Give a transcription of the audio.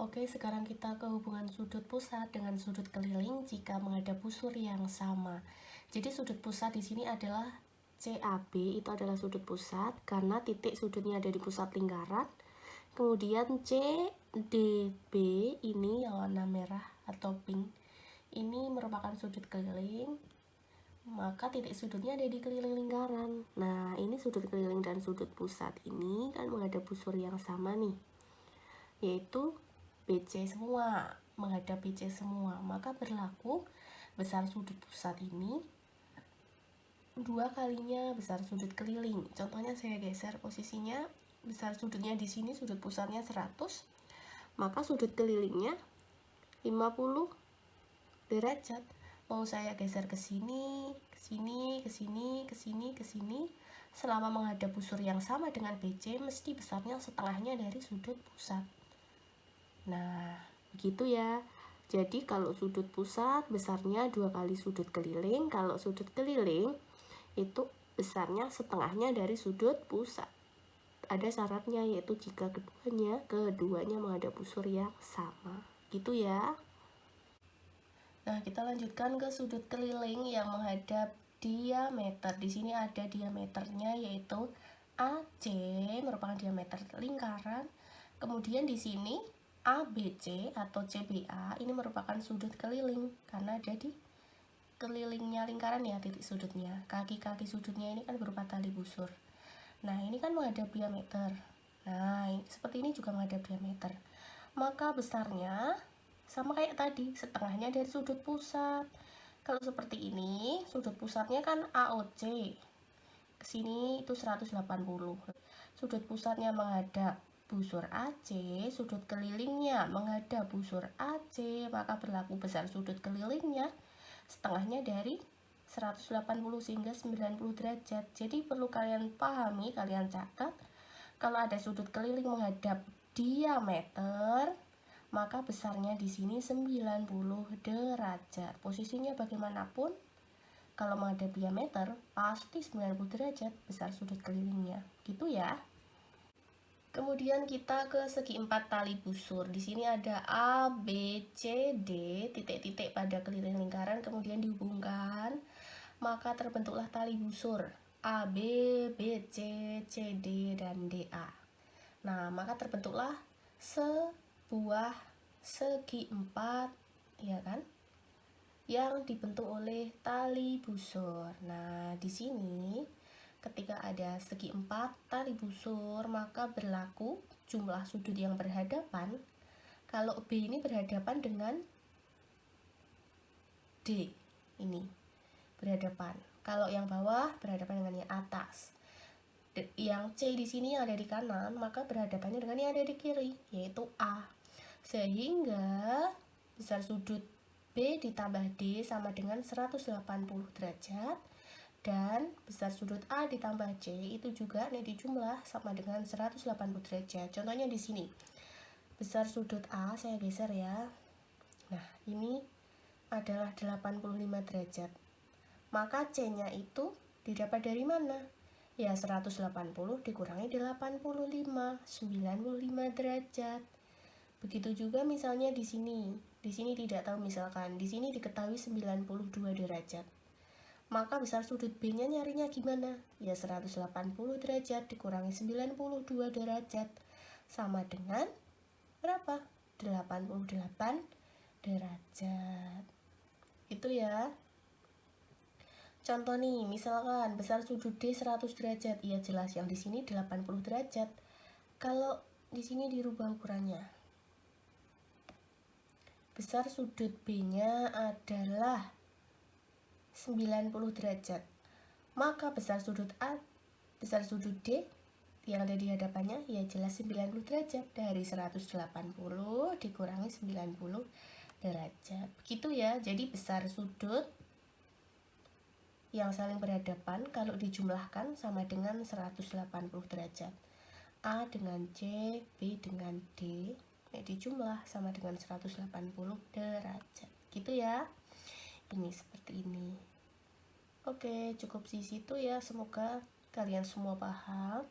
Oke, sekarang kita ke hubungan sudut pusat dengan sudut keliling jika menghadap busur yang sama. Jadi sudut pusat di sini adalah CAB, itu adalah sudut pusat karena titik sudutnya ada di pusat lingkaran. Kemudian CDB ini yang warna merah atau pink, ini merupakan sudut keliling, maka titik sudutnya ada di keliling lingkaran. Nah, ini sudut keliling dan sudut pusat ini kan menghadap busur yang sama nih, yaitu BC semua, menghadap BC semua, maka berlaku besar sudut pusat ini 2 kalinya besar sudut keliling. Contohnya saya geser posisinya, besar sudutnya di sini, sudut pusatnya 100, maka sudut kelilingnya 50 derajat. Mau saya geser ke sini, ke sini, ke sini, ke sini, ke sini, selama menghadap busur yang sama dengan BC, mesti besarnya setengahnya dari sudut pusat. Nah, begitu ya. Jadi kalau sudut pusat besarnya 2 kali sudut keliling, kalau sudut keliling itu besarnya setengahnya dari sudut pusat. Ada syaratnya, yaitu jika keduanya menghadap busur yang sama. Gitu ya. Nah, kita lanjutkan ke sudut keliling yang menghadap diameter. Di sini ada diameternya, yaitu AC merupakan diameter lingkaran. Kemudian di sini ABC atau CBA ini merupakan sudut keliling karena ada di kelilingnya lingkaran ya, titik sudutnya. Kaki-kaki sudutnya ini kan berupa tali busur. Nah, ini kan menghadap diameter. Nah, seperti ini juga menghadap diameter. Maka besarnya sama kayak tadi, setengahnya dari sudut pusat. Kalau seperti ini, sudut pusatnya kan AOC. Kesini itu 180. Sudut pusatnya menghadap busur AC, sudut kelilingnya menghadap busur AC, maka berlaku besar sudut kelilingnya setengahnya dari 180 sehingga 90 derajat. Jadi perlu kalian pahami, kalian catat, kalau ada sudut keliling menghadap diameter, maka besarnya di sini 90 derajat. Posisinya bagaimanapun, kalau menghadap diameter pasti 90 derajat besar sudut kelilingnya. Gitu ya. Kemudian kita ke segi 4 tali busur. Di sini ada A, B, C, D, titik-titik pada keliling lingkaran kemudian dihubungkan, maka terbentuklah tali busur A, B, B, C, C, D, dan D, A. Nah, maka terbentuklah sebuah segi 4, ya kan? Yang dibentuk oleh tali busur. Nah, di sini ketika ada segi 4 tali busur, maka berlaku jumlah sudut yang berhadapan. Kalau B ini berhadapan dengan D, ini berhadapan. Kalau yang bawah berhadapan dengan yang atas. Yang C di sini yang ada di kanan, maka berhadapannya dengan yang ada di kiri, yaitu A. Sehingga besar sudut B ditambah D sama dengan 180 derajat. Dan besar sudut A ditambah C itu juga dijumlah sama dengan 180 derajat. Contohnya di sini. Besar sudut A saya geser ya. Nah, ini adalah 85 derajat. Maka C-nya itu didapat dari mana? Ya, 180 dikurangi 85, 95 derajat. Begitu juga misalnya di sini. Di sini tidak tahu, misalkan di sini diketahui 92 derajat. Maka besar sudut B-nya nyarinya gimana? Ya 180 derajat dikurangi 92 derajat sama dengan berapa? 88 derajat. Itu ya. Contoh nih, misalkan besar sudut D 100 derajat. Iya jelas yang di sini 80 derajat. Kalau di sini dirubah ukurannya. Besar sudut B-nya adalah 90 derajat. Maka besar sudut A, besar sudut D yang ada di hadapannya ya jelas 90 derajat. Dari 180 dikurangi 90 derajat. Begitu ya. Jadi besar sudut yang saling berhadapan kalau dijumlahkan sama dengan 180 derajat. A dengan C, B dengan D, dijumlah sama dengan 180 derajat. Gitu ya. Ini seperti ini. Oke, cukup di situ ya. Semoga kalian semua paham.